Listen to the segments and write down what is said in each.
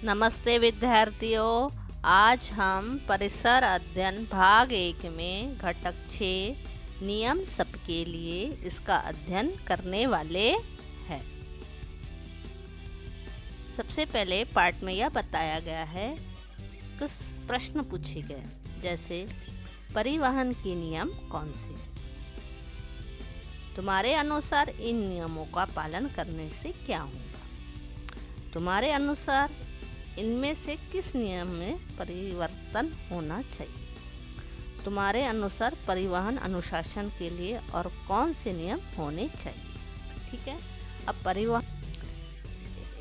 नमस्ते विद्यार्थियों। आज हम परिसर अध्ययन भाग 1 में घटक 6 नियम सबके लिए इसका अध्ययन करने वाले हैं। सबसे पहले पाठ में यह बताया गया है, कुछ प्रश्न पूछे गए जैसे परिवहन के नियम कौन से, तुम्हारे अनुसार इन नियमों का पालन करने से क्या होगा, तुम्हारे अनुसार इनमें से किस नियम में परिवर्तन होना चाहिए, तुम्हारे अनुसार परिवहन अनुशासन के लिए और कौन से नियम होने चाहिए। ठीक है। अब परिवहन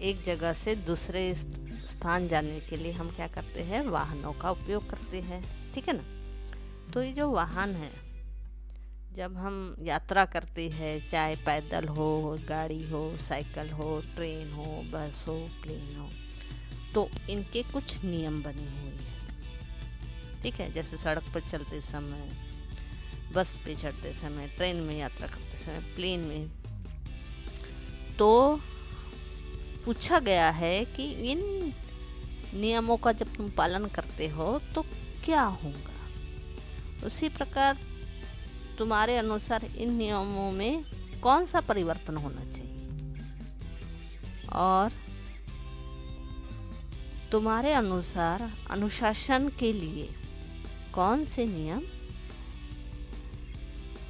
एक जगह से दूसरे स्थान जाने के लिए हम क्या करते हैं, वाहनों का उपयोग करते हैं। ठीक है ना। तो ये जो वाहन है, जब हम यात्रा करते हैं, चाहे पैदल हो, गाड़ी हो, साइकिल हो, ट्रेन हो, बस हो, प्लेन हो, तो इनके कुछ नियम बने हुए हैं। ठीक है। जैसे सड़क पर चलते समय, बस पे चढ़ते समय, ट्रेन में यात्रा करते समय, प्लेन में, तो पूछा गया है कि इन नियमों का जब तुम पालन करते हो तो क्या होगा। उसी प्रकार तुम्हारे अनुसार इन नियमों में कौन सा परिवर्तन होना चाहिए और तुम्हारे अनुसार अनुशासन के लिए कौन से नियम,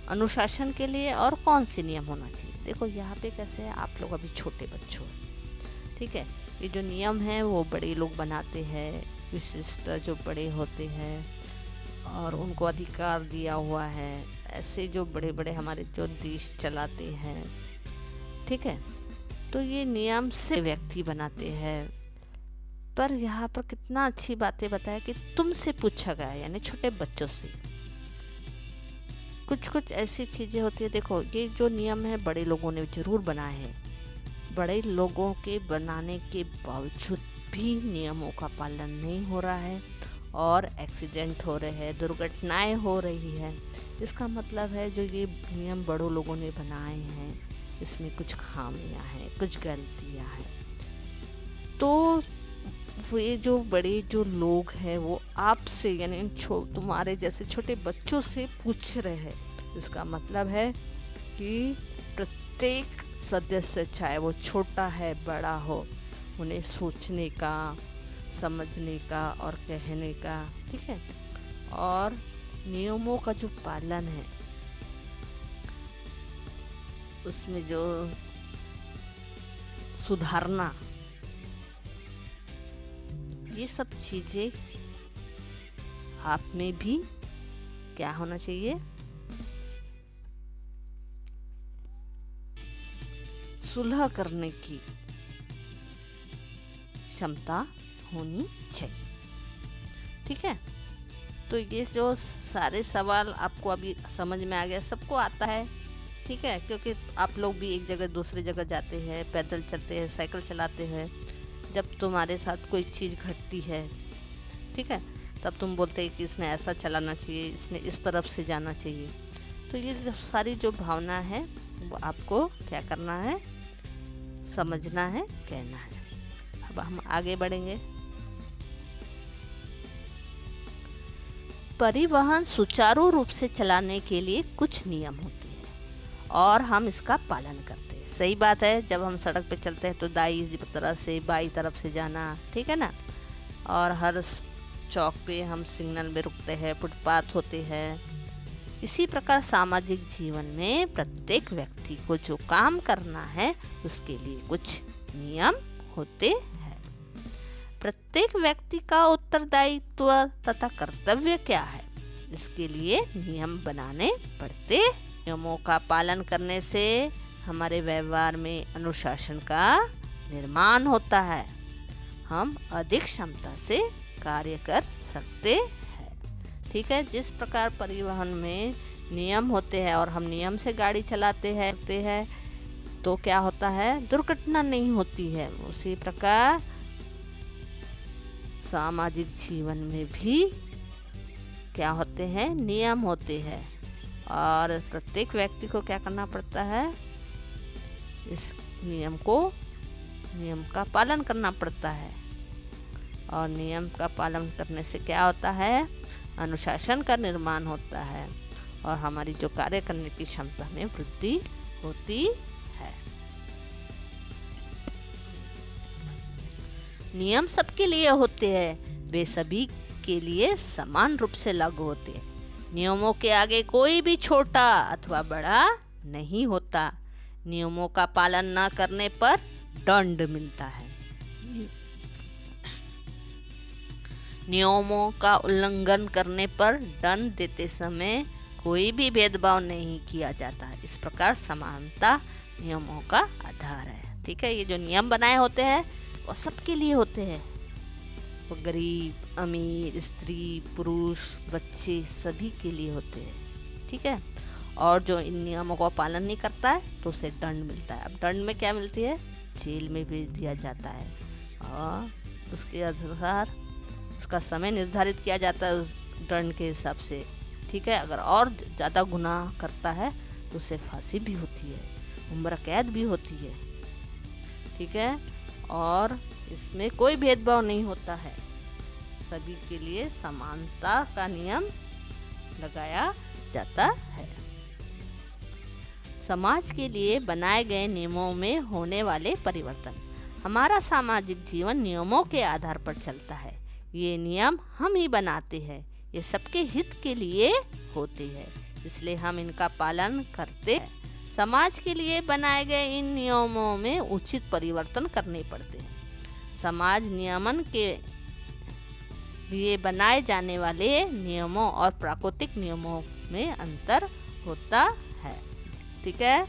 अनुशासन के लिए और कौन से नियम होना चाहिए। देखो यहाँ पे कैसे है, आप लोग अभी छोटे बच्चों हैं। ठीक है। ये जो नियम है वो बड़े लोग बनाते हैं, विशिष्ट जो बड़े होते हैं और उनको अधिकार दिया हुआ है, ऐसे जो बड़े बड़े हमारे जो देश चलाते हैं। ठीक है। तो ये नियम से व्यक्ति बनाते हैं, पर यहाँ पर कितना अच्छी बातें बताया कि तुमसे पूछा गया, यानी छोटे बच्चों से। कुछ कुछ ऐसी चीजें होती है। देखो ये जो नियम है बड़े लोगों ने जरूर बनाए हैं, बड़े लोगों के बनाने के बावजूद भी नियमों का पालन नहीं हो रहा है और एक्सीडेंट हो रहे हैं, दुर्घटनाएं हो रही है। इसका मतलब है जो ये नियम बड़ों लोगों ने बनाए हैं इसमें कुछ खामियां हैं, कुछ गलतियां हैं। तो ये जो बड़े जो लोग हैं वो आपसे, यानी तुम्हारे जैसे छोटे बच्चों से पूछ रहे हैं। इसका मतलब है कि प्रत्येक सदस्य, चाहे वो छोटा है बड़ा हो, उन्हें सोचने का, समझने का और कहने का, ठीक है, और नियमों का जो पालन है उसमें जो सुधारना, ये सब चीजें आप में भी क्या होना चाहिए, सुलह करने की क्षमता होनी चाहिए। ठीक है। तो ये जो सारे सवाल आपको अभी समझ में आ गया, सबको आता है। ठीक है। क्योंकि आप लोग भी एक जगह दूसरी जगह जाते हैं, पैदल चलते हैं, साइकिल चलाते हैं। जब तुम्हारे साथ कोई चीज़ घटती है, ठीक है, तब तुम बोलते हैं कि इसने ऐसा चलाना चाहिए, इसने इस तरफ से जाना चाहिए। तो ये सारी जो भावना है वो आपको क्या करना है, समझना है, कहना है। अब हम आगे बढ़ेंगे। परिवहन सुचारू रूप से चलाने के लिए कुछ नियम होते हैं और हम इसका पालन करते हैं। सही बात है, जब हम सड़क पे चलते हैं तो दाई तरफ से, बाई तरफ से जाना, ठीक है ना। और हर चौक पे हम सिग्नल में रुकते हैं, फुटपाथ होते हैं। इसी प्रकार सामाजिक जीवन में प्रत्येक व्यक्ति को जो काम करना है उसके लिए कुछ नियम होते हैं। प्रत्येक व्यक्ति का उत्तरदायित्व तथा कर्तव्य क्या है, इसके लिए नियम बनाने पड़ते। नियमों का पालन करने से हमारे व्यवहार में अनुशासन का निर्माण होता है, हम अधिक क्षमता से कार्य कर सकते हैं। ठीक है। जिस प्रकार परिवहन में नियम होते हैं और हम नियम से गाड़ी चलाते हैं तो क्या होता है, दुर्घटना नहीं होती है। उसी प्रकार सामाजिक जीवन में भी क्या होते हैं, नियम होते हैं और प्रत्येक व्यक्ति को क्या करना पड़ता है, इस नियम का पालन करना पड़ता है। और नियम का पालन करने से क्या होता है, अनुशासन का निर्माण होता है और हमारी जो कार्य करने की क्षमता में वृद्धि होती है। नियम सबके लिए होते हैं, वे सभी के लिए समान रूप से लागू होते हैं। नियमों के आगे कोई भी छोटा अथवा बड़ा नहीं होता। नियमों का पालन न करने पर दंड मिलता है। नियमों का उल्लंघन करने पर दंड देते समय कोई भी भेदभाव नहीं किया जाता। इस प्रकार समानता नियमों का आधार है। ठीक है, ये जो नियम बनाए होते हैं वो सबके लिए होते हैं। वो गरीब, अमीर, स्त्री, पुरुष, बच्चे सभी के लिए होते हैं। ठीक है, और जो इन नियमों का पालन नहीं करता है तो उसे दंड मिलता है। अब दंड में क्या मिलती है, जेल में भेज दिया जाता है और उसके अनुसार उसका समय निर्धारित किया जाता है उस दंड के हिसाब से। ठीक है, अगर और ज़्यादा गुनाह करता है तो उसे फांसी भी होती है, उम्र कैद भी होती है। ठीक है, और इसमें कोई भेदभाव नहीं होता है, सभी के लिए समानता का नियम लगाया जाता है। समाज के लिए बनाए गए नियमों में होने वाले परिवर्तन। हमारा सामाजिक जीवन नियमों के आधार पर चलता है। ये नियम हम ही बनाते हैं, ये सबके हित के लिए होते हैं, इसलिए हम इनका पालन करते हैं। समाज के लिए बनाए गए इन नियमों में उचित परिवर्तन करने पड़ते हैं। समाज नियमन के लिए बनाए जाने वाले नियमों और प्राकृतिक नियमों में अंतर होता है। ठीक है,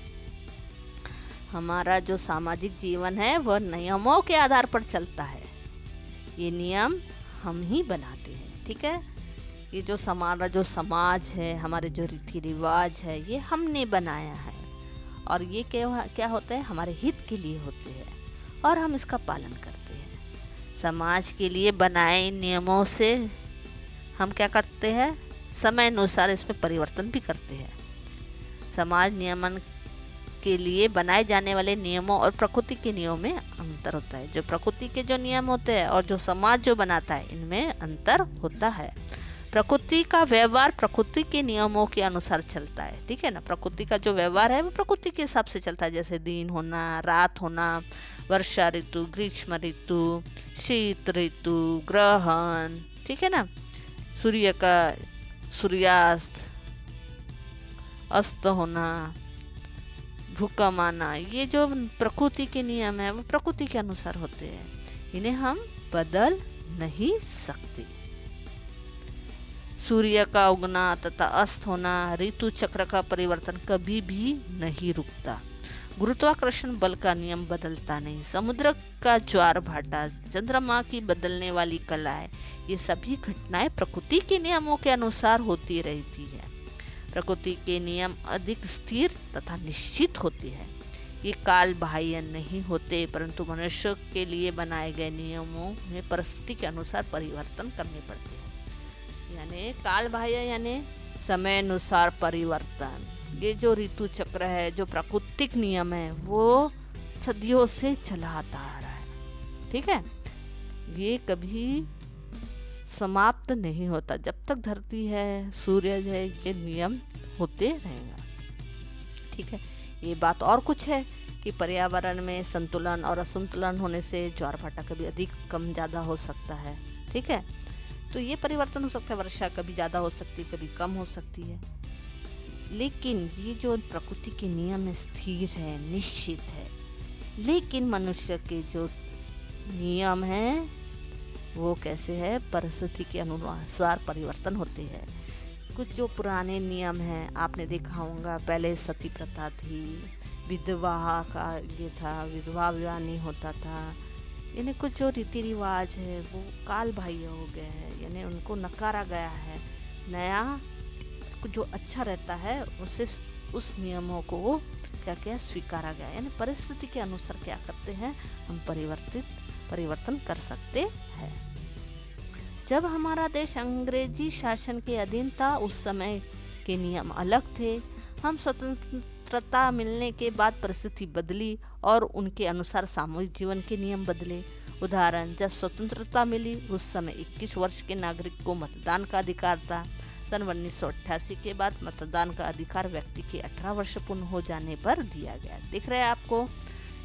हमारा जो सामाजिक जीवन है वह नियमों के आधार पर चलता है। ये नियम हम ही बनाते हैं। ठीक है, ये जो हमारा जो समाज है, हमारे जो रीति रिवाज है, ये हमने बनाया है और ये क्या होता है, हमारे हित के लिए होते हैं और हम इसका पालन करते हैं। समाज के लिए बनाए नियमों से हम क्या करते हैं, समय अनुसार इसमें परिवर्तन भी करते हैं। समाज नियमन के लिए बनाए जाने वाले नियमों और प्रकृति के नियमों में अंतर होता है। जो प्रकृति के जो नियम होते हैं और जो समाज जो बनाता है, इनमें अंतर होता है। प्रकृति का व्यवहार प्रकृति के नियमों के अनुसार चलता है। ठीक है ना, प्रकृति का जो व्यवहार है वो प्रकृति के हिसाब से चलता है, जैसे दिन होना, रात होना, वर्षा ऋतु, ग्रीष्म ऋतु, शीत ऋतु, ग्रहण। ठीक है ना, सूर्य का सूर्यास्त, अस्त होना, भूकंप आना, ये जो प्रकृति के नियम है वो प्रकृति के अनुसार होते हैं, इन्हें हम बदल नहीं सकते। सूर्य का उगना तथा अस्त होना, ऋतु चक्र का परिवर्तन कभी भी नहीं रुकता। गुरुत्वाकर्षण बल का नियम बदलता नहीं। समुद्र का ज्वार भाटा, चंद्रमा की बदलने वाली कलाएं, ये सभी घटनाएं प्रकृति के नियमों के अनुसार होती रहती है। प्रकृति के नियम अधिक स्थिर तथा निश्चित होते हैं। ये काल बाह्य नहीं होते, परंतु मनुष्य के लिए बनाए गए नियमों में परिस्थिति के अनुसार परिवर्तन करने पड़ते हैं। यानी काल बाह्य यानी समय अनुसार परिवर्तन। ये जो ऋतु चक्र है, जो प्राकृतिक नियम है, वो सदियों से चला आता आ रहा है। ठीक है, ये कभी समाप्त नहीं होता। जब तक धरती है, सूर्य है, ये नियम होते रहेगा। ठीक है, ये बात और कुछ है कि पर्यावरण में संतुलन और असंतुलन होने से ज्वार भाटा कभी अधिक कम ज़्यादा हो सकता है। ठीक है, तो ये परिवर्तन हो सकता है। वर्षा कभी ज़्यादा हो सकती है, कभी कम हो सकती है, लेकिन ये जो प्रकृति के नियम स्थिर है, निश्चित है। लेकिन मनुष्य के जो नियम हैं वो कैसे है, परिस्थिति के अनुसार परिवर्तन होते हैं। कुछ जो पुराने नियम हैं, आपने देखा होगा, पहले सती प्रथा थी, विधवा का ये था, विधवा विवाह नहीं होता था। यानी कुछ जो रीति रिवाज है वो काल बाह्य हो गए हैं, यानी उनको नकारा गया है। नया जो अच्छा रहता है उसे, उस नियमों को क्या स्वीकारा गया। यानी परिस्थिति के अनुसार क्या करते हैं, हम परिवर्तन कर सकते हैं। जब हमारा देश अंग्रेजी शासन के अधीन था, उस समय के नियम अलग थे। हम स्वतंत्रता मिलने के बाद परिस्थिति बदली और उनके अनुसार सामूहिक जीवन के नियम बदले। उदाहरण, जब स्वतंत्रता मिली उस समय 21 वर्ष के नागरिक को मतदान का अधिकार था। सन 1988 के बाद मतदान का अधिकार व्यक्ति के 18 वर्ष पूर्ण हो जाने पर दिया गया। दिख रहा है आपको,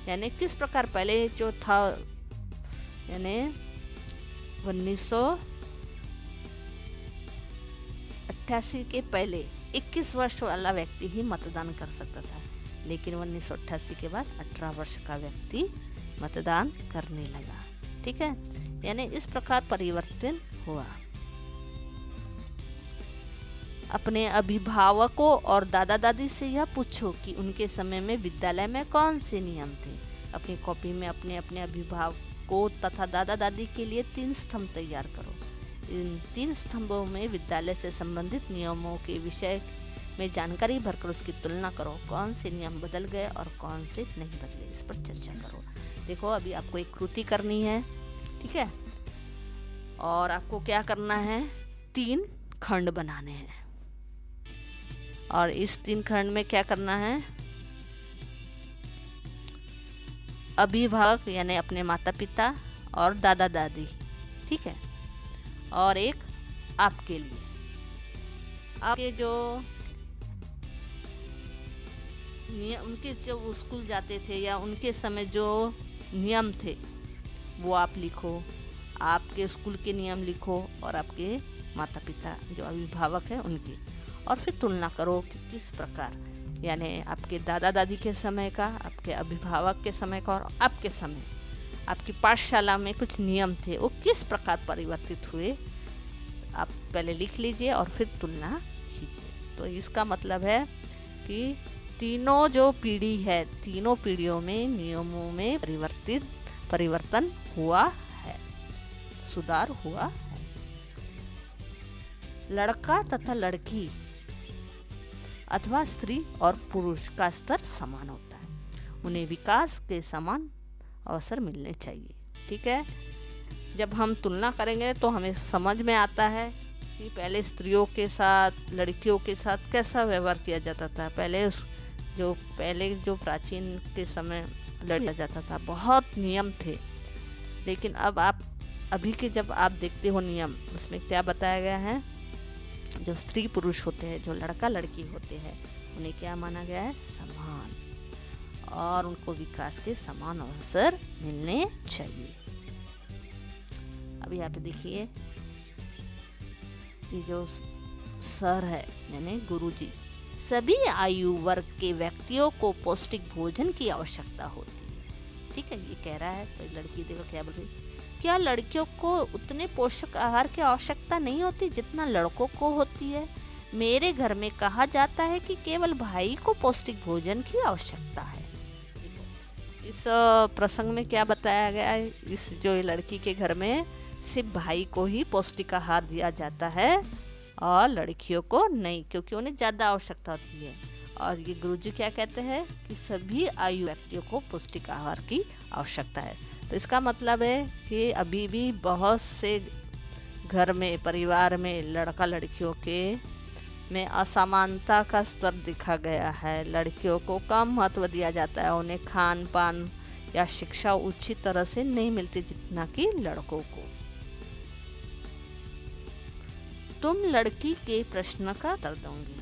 यानी किस प्रकार पहले जो था, यानी 1988 के पहले 21 वर्ष वाला व्यक्ति ही मतदान कर सकता था, लेकिन 1988 के बाद 18 वर्ष का व्यक्ति मतदान करने लगा। ठीक है, यानी इस प्रकार परिवर्तन हुआ। अपने अभिभावकों और दादा दादी से यह पूछो कि उनके समय में विद्यालय में कौन से नियम थे। अपनी कॉपी में अपने अपने अभिभावकों तथा दादा दादी के लिए 3 स्तंभ तैयार करो। इन 3 स्तंभों में विद्यालय से संबंधित नियमों के विषय में जानकारी भरकर उसकी तुलना करो। कौन से नियम बदल गए और कौन से नहीं बदले, इस पर चर्चा करो। देखो, अभी आपको एक कृति करनी है, ठीक है, और आपको क्या करना है, 3 खंड बनाने हैं। और इस 3 खंड में क्या करना है, अभिभावक यानी अपने माता पिता और दादा दादी, ठीक है, और एक आपके लिए, आपके जो उनके जब स्कूल जाते थे या उनके समय जो नियम थे वो आप लिखो, आपके स्कूल के नियम लिखो और आपके माता पिता जो अभिभावक है उनकी, और फिर तुलना करो कि किस प्रकार, यानी आपके दादा दादी के समय का, आपके अभिभावक के समय का और आपके समय, आपकी पाठशाला में कुछ नियम थे वो किस प्रकार परिवर्तित हुए, आप पहले लिख लीजिए और फिर तुलना कीजिए। तो इसका मतलब है कि तीनों जो पीढ़ी है, तीनों पीढ़ियों में नियमों में परिवर्तन हुआ है, सुधार हुआ है। लड़का तथा लड़की अथवा स्त्री और पुरुष का स्तर समान होता है, उन्हें विकास के समान अवसर मिलने चाहिए। ठीक है, जब हम तुलना करेंगे तो हमें समझ में आता है कि पहले स्त्रियों के साथ, लड़कियों के साथ कैसा व्यवहार किया जाता था। पहले जो प्राचीन के समय लड़ा जाता था, बहुत नियम थे, लेकिन अब अभी के जब आप देखते हो नियम, उसमें क्या बताया गया है, जो स्त्री पुरुष होते हैं, जो लड़का लड़की होते हैं, उन्हें क्या माना गया है, समान, और उनको विकास के समान अवसर मिलने चाहिए। अब यहाँ पे देखिए, ये जो सर है यानी गुरुजी, सभी आयु वर्ग के व्यक्तियों को पौष्टिक भोजन की आवश्यकता होती है। ठीक है, ये कह रहा है, तो लड़की देखो क्या बोल रही, क्या लड़कियों को उतने पोषक आहार की आवश्यकता नहीं होती जितना लड़कों को होती है। मेरे घर में कहा जाता है कि केवल भाई को पौष्टिक भोजन की आवश्यकता है। इस प्रसंग में क्या बताया गया है, इस जो लड़की के घर में सिर्फ भाई को ही पौष्टिक आहार दिया जाता है और लड़कियों को नहीं, क्योंकि उन्हें ज़्यादा आवश्यकता होती है। और ये गुरुजी क्या कहते हैं कि सभी आयु व्यक्तियों को पौष्टिक आहार की आवश्यकता है। तो इसका मतलब है कि अभी भी बहुत से घर में, परिवार में लड़का लड़कियों के में असमानता का स्तर देखा गया है। लड़कियों को कम महत्व दिया जाता है, उन्हें खान पान या शिक्षा उचित तरह से नहीं मिलती जितना कि लड़कों को। तुम लड़की के प्रश्न का उत्तर दोगे।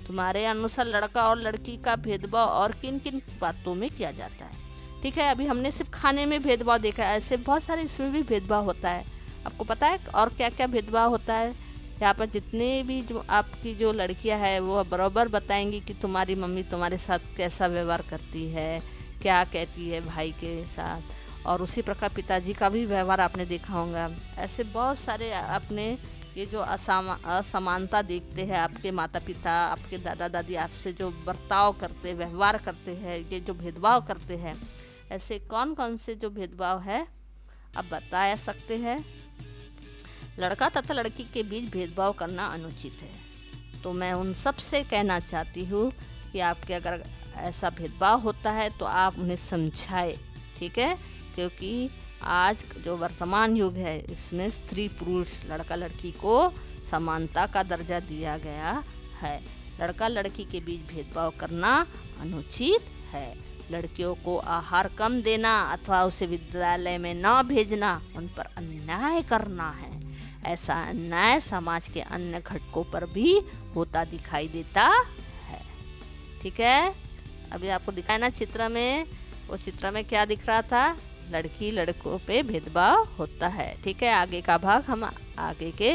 तुम्हारे अनुसार लड़का और लड़की का भेदभाव और किन किन बातों में किया जाता है। ठीक है, अभी हमने सिर्फ खाने में भेदभाव देखा है, ऐसे बहुत सारे इसमें भी भेदभाव होता है। आपको पता है और क्या क्या भेदभाव होता है। यहाँ पर जितने भी जो आपकी जो लड़कियां हैं वो बराबर बताएंगी कि तुम्हारी मम्मी तुम्हारे साथ कैसा व्यवहार करती है, क्या कहती है भाई के साथ, और उसी प्रकार पिताजी का भी व्यवहार आपने देखा होगा। ऐसे बहुत सारे आपने ये जो असमानता देखते हैं, आपके माता पिता, आपके दादा दादी आपसे जो बर्ताव करते, व्यवहार करते हैं, ये जो भेदभाव करते हैं, ऐसे कौन कौन से जो भेदभाव है आप बता सकते हैं। लड़का तथा लड़की के बीच भेदभाव करना अनुचित है। तो मैं उन सब से कहना चाहती हूँ कि आपके अगर ऐसा भेदभाव होता है तो आप उन्हें समझाएं। ठीक है, क्योंकि आज जो वर्तमान युग है इसमें स्त्री पुरुष, लड़का लड़की को समानता का दर्जा दिया गया है। लड़का लड़की के बीच भेदभाव करना अनुचित है। लड़कियों को आहार कम देना अथवा उसे विद्यालय में न भेजना उन पर अन्याय करना है। ऐसा अन्याय समाज के अन्य घटकों पर भी होता दिखाई देता है। ठीक है, अभी आपको दिखाया ना चित्र में, वो चित्र में क्या दिख रहा था, लड़की लड़कों पे भेदभाव होता है। ठीक है, आगे का भाग हम आगे के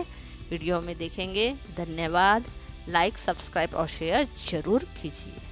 वीडियो में देखेंगे। धन्यवाद। लाइक, सब्सक्राइब और शेयर जरूर कीजिए।